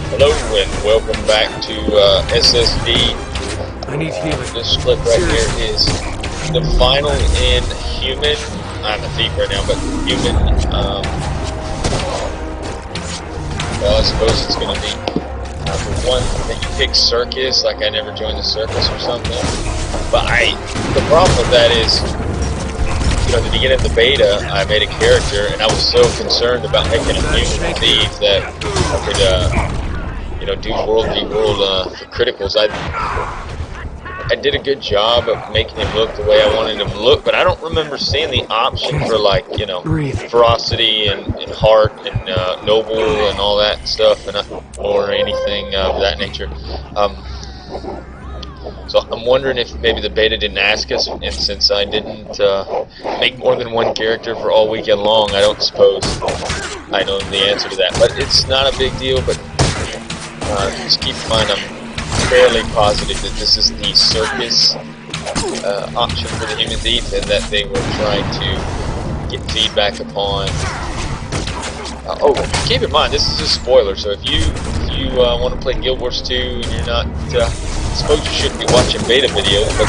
Hello and welcome back to SSD. I need healing. This clip right here is the final in human. I'm a thief right now, but human. Well, I suppose it's going to be the one that you pick circus. Like I never joined the circus or something. But the problem with that is, you know, at the beginning of the beta, I made a character, and I was so concerned about making a human thief that I could, you know, do world for criticals. I did a good job of making him look the way I wanted him to look, but I don't remember seeing the option for, like, you know, ferocity and heart and noble and all that stuff, and or anything of that nature. So I'm wondering if maybe the beta didn't ask us, and since I didn't make more than one character for all weekend long, I don't suppose I know the answer to that. But it's not a big deal, but just keep in mind I'm fairly positive that this is the circus option for the human thief, and that they were trying to get feedback upon. Oh, keep in mind, this is a spoiler, so if you want to play Guild Wars 2 and you're not, I suppose you shouldn't be watching beta videos, but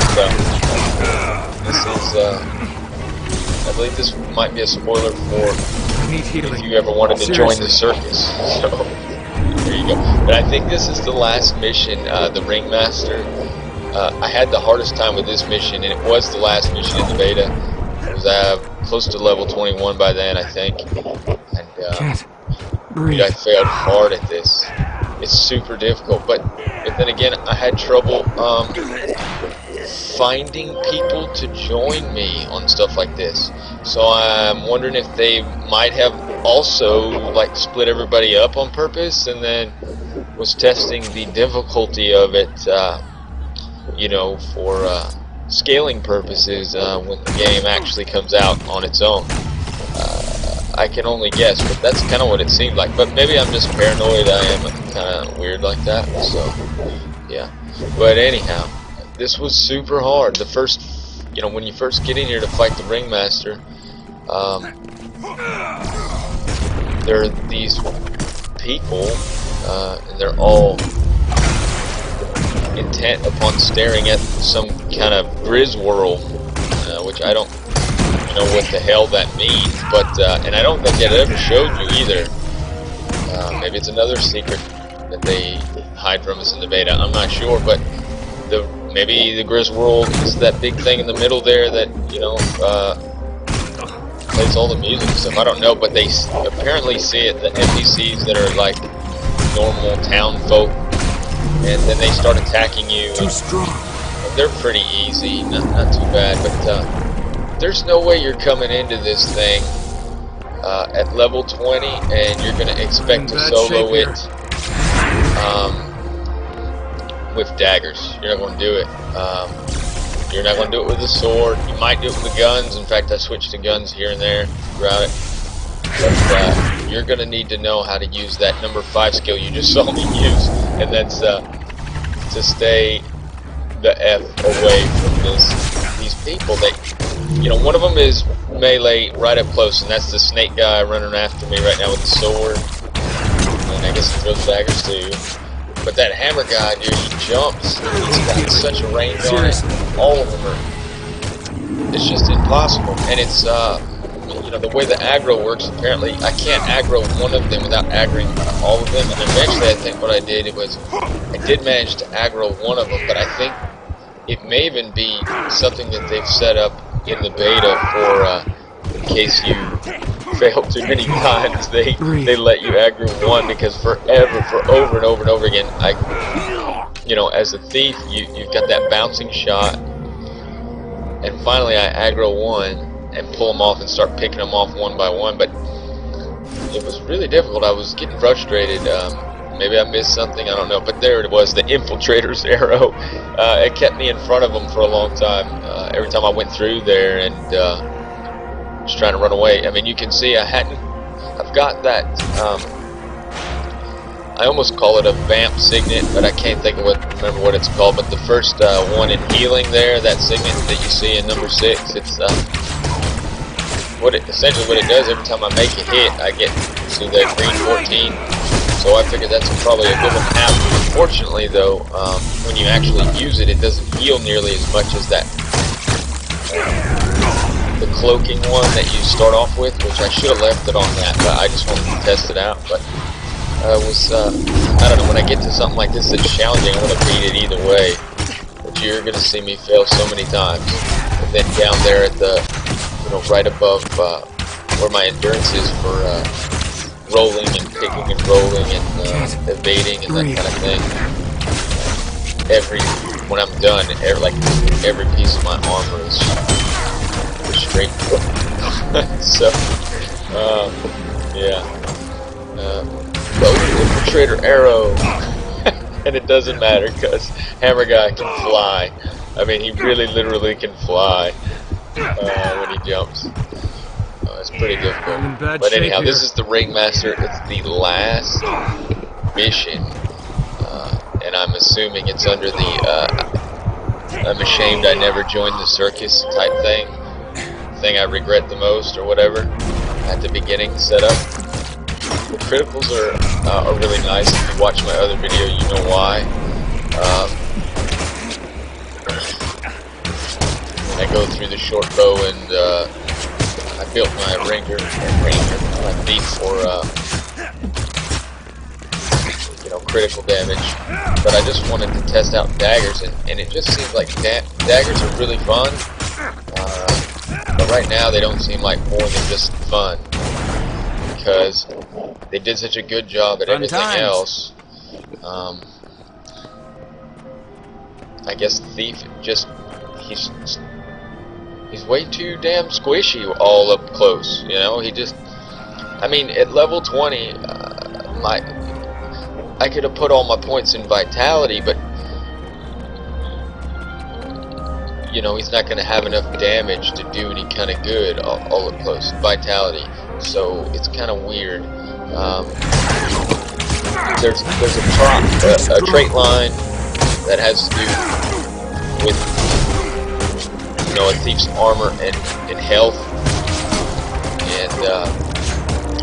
this is, I believe this might be a spoiler for if you ever wanted to join the circus. So, there you go. But I think this is the last mission, the Ringmaster. I had the hardest time with this mission, and it was the last mission in the beta. I was close to level 21 by then, I think. And dude, I failed hard at this. It's super difficult, but then again, I had trouble finding people to join me on stuff like this. So I'm wondering if they might have also, like, split everybody up on purpose, and then was testing the difficulty of it, you know, for scaling purposes when the game actually comes out on its own. I can only guess, but that's kind of what it seemed like. But maybe I'm just paranoid. I am kind of weird like that, so yeah. But anyhow, this was super hard. The first, you know, when you first get in here to fight the Ringmaster, there are these people, and they're all intent upon staring at some kind of Griswirl, which I don't know what the hell that means, but and I don't think it ever showed you either. Maybe it's another secret that they hide from us in the beta. I'm not sure, but maybe the Griswirl is that big thing in the middle there that, you know, plays all the music and stuff. I don't know, but they apparently see it, the NPCs that are like normal town folk, and then they start attacking you. They're pretty easy, not too bad, but there's no way you're coming into this thing at level 20 and you're going to expect to solo it with daggers. You're not going to do it. You're not going to do it with a sword. You might do it with the guns. In fact, I switched to guns here and there throughout it. But you're going to need to know how to use that number 5 skill you just saw me use, and that's to stay the F away from these people. You know, one of them is melee right up close, and that's the snake guy running after me right now with the sword. And I guess he throws daggers too. But that hammer guy, dude, he jumps. He's got such a range on it. All of them are. It's just impossible. And it's, you know, the way the aggro works, apparently, I can't aggro one of them without aggroing all of them. And eventually, I think what I did was, I did manage to aggro one of them, but I think it may even be something that they've set up in the beta for in case you fail too many times, they let you aggro one, because for over and over and over again, you know, as a thief, you've got that bouncing shot, and finally I aggro one and pull them off and start picking them off one by one. But it was really difficult. I was getting frustrated. Maybe I missed something, I don't know, but there it was, the infiltrator's arrow. It kept me in front of them for a long time. Every time I went through there and was trying to run away. I mean, you can see I've got that, I almost call it a vamp signet, but I can't remember what it's called. But the first one in healing there, that signet that you see in number 6, it's essentially what it does. Every time I make a hit, I get, see that green 14. So I figured that's probably a good one to have. Unfortunately, though, when you actually use it, it doesn't heal nearly as much as that the cloaking one that you start off with, which I should have left it on that, but I just wanted to test it out. But I don't know, when I get to something like this that's challenging, I want to beat it either way. But you're going to see me fail so many times. And then down there at the, right above where my endurance is for rolling and picking and rolling and evading and that kind of thing. When I'm done, every piece of my armor is straight. So, yeah. Infiltrator arrow. And it doesn't matter because Hammer Guy can fly. I mean, he really literally can fly when he jumps. It's pretty difficult. But anyhow, this is the Ringmaster. It's the last mission. And I'm assuming it's under the I'm ashamed I never joined the circus type thing I regret the most or whatever at the beginning setup. The criticals are really nice. If you watch my other video, you know why. I go through the shortbow and I built my ranger my feet for critical damage, but I just wanted to test out daggers, and it just seems like daggers are really fun, but right now they don't seem like more than just fun, because they did such a good job at everything else. I guess Thief he's way too damn squishy all up close, he just, I mean, at level 20, I could have put all my points in vitality, but he's not going to have enough damage to do any kind of good all up close vitality. So it's kind of weird. There's a trait line that has to do with a thief's armor and health, and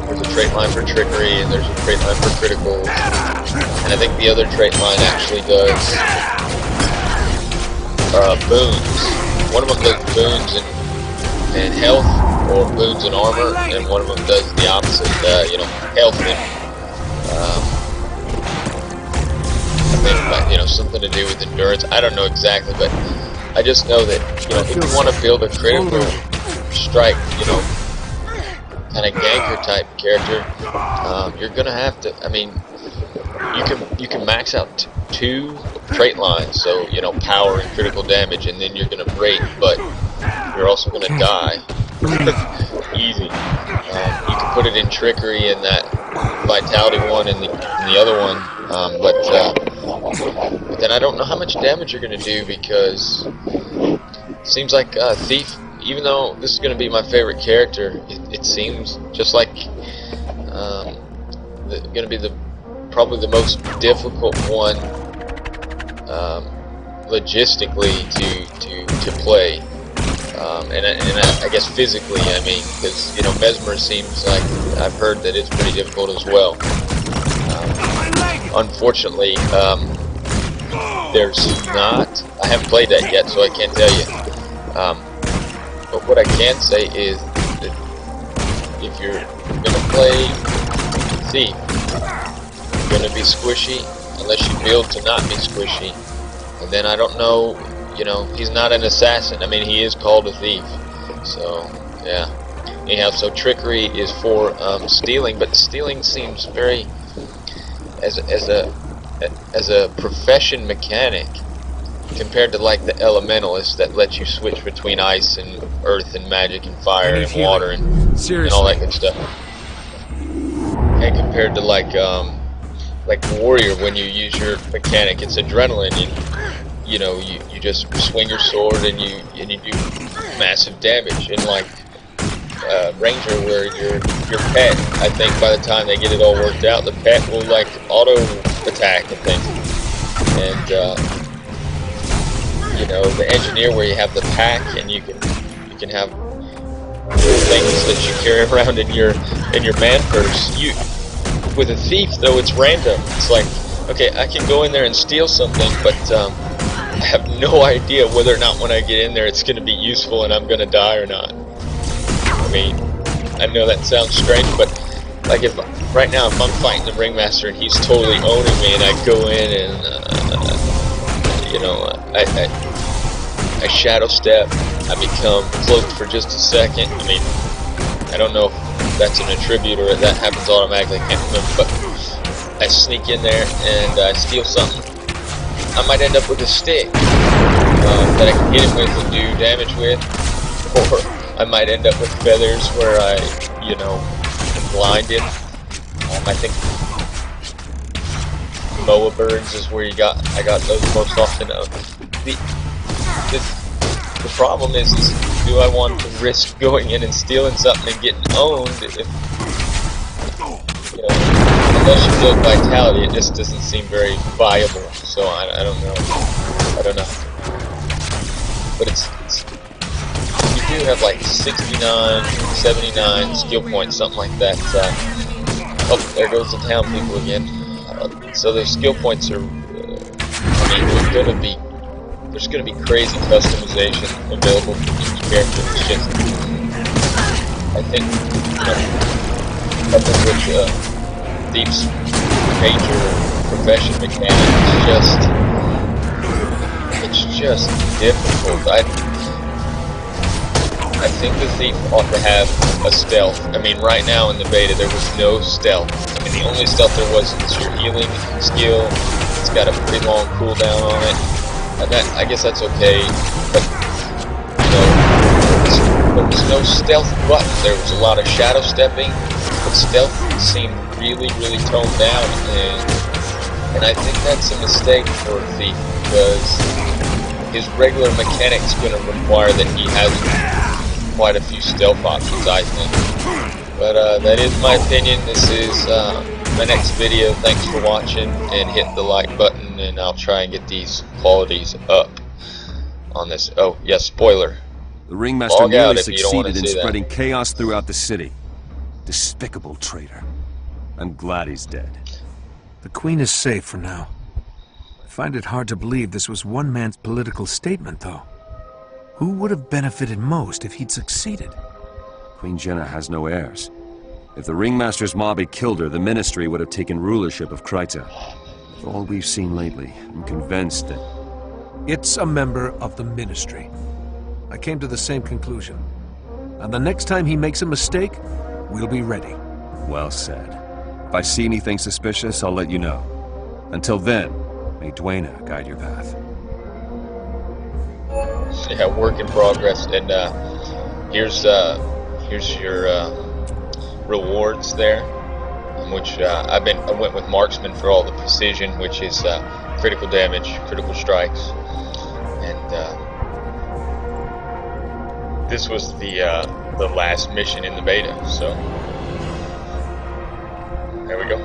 there's a trait line for trickery, and there's a trait line for criticals, and I think the other trait line actually does boons. One of them does boons and health, or boons and armor, and one of them does the opposite, health and I think something to do with endurance. I don't know exactly, but I just know that if you want to build a critical strike, kind of ganker type character, you're gonna have to. I mean, you can max out two trait lines, so power and critical damage, and then you're gonna break, but you're also gonna die. Easy. You can put it in trickery in that vitality one and the other one, but then I don't know how much damage you're gonna do, because it seems like Thief, even though this is going to be my favorite character, it seems just like going to be probably the most difficult one logistically to play, and I guess physically. I mean, because Mesmer seems like I've heard that it's pretty difficult as well. Unfortunately, there's not. I haven't played that yet, so I can't tell you. But what I can say is that if you're gonna play Thief, you're gonna be squishy unless you build to not be squishy. And then I don't know, he's not an assassin. I mean, he is called a thief. So yeah. Anyhow, so trickery is for stealing, but stealing seems very as a profession mechanic, compared to like the elementalists that let you switch between ice and earth and magic and fire and water and all that good stuff. And compared to like warrior, when you use your mechanic, it's adrenaline, and you just swing your sword and you do massive damage. And like ranger, where your pet, I think by the time they get it all worked out, the pet will like auto attack and things. And the engineer, where you have the pack and you can have things that you carry around in your man purse. With a thief, though, it's random. It's like, okay, I can go in there and steal something, but I have no idea whether or not when I get in there it's going to be useful and I'm going to die or not. I mean, I know that sounds strange, but like if right now if I'm fighting the Ringmaster and he's totally owning me and I go in and you know, I shadow step, I become cloaked for just a second. I mean, I don't know if that's an attribute or if that happens automatically, I can't remember, but I sneak in there and I steal something. I might end up with a stick that I can hit him with and do damage with, or I might end up with feathers where I, you know, can blind him. I think moa birds is where I got those most often. The problem is, do I want to risk going in and stealing something and getting owned? If, you know, unless you build vitality, it just doesn't seem very viable. So I don't know. I don't know. But it's you do have like 69, 79 skill points, something like that. Oh, there goes the town people again. So their skill points are, I mean, there's gonna be crazy customization available for each character. It's just, I think, coupled with Thief's major profession mechanic, it's just difficult. I think the Thief ought to have a stealth. I mean, right now in the beta there was no stealth. I mean, the only stealth there was your healing skill. It's got a pretty long cooldown on it, and that, I guess that's okay. But you know, there was no stealth button. There was a lot of shadow stepping, but stealth seemed really, really toned down, and I think that's a mistake for a Thief, because his regular mechanic's going to require that he has quite a few stealth options, I think. But that is my opinion. This is my next video. Thanks for watching, and hit the like button, and I'll try and get these qualities up on this. Oh, yes, spoiler. The Ringmaster nearly succeeded in spreading chaos throughout the city. Despicable traitor. I'm glad he's dead. The Queen is safe for now. I find it hard to believe this was one man's political statement, though. Who would have benefited most if he'd succeeded? Queen Jenna has no heirs. If the Ringmaster's mob had killed her, the Ministry would have taken rulership of Kryta. With all we've seen lately, I'm convinced that... It's a member of the Ministry. I came to the same conclusion. And the next time he makes a mistake, we'll be ready. Well said. If I see anything suspicious, I'll let you know. Until then, may Dwayna guide your path. Yeah, work in progress, and here's your rewards there, in which I went with marksman for all the precision, which is critical damage, critical strikes, and this was the last mission in the beta. So there we go.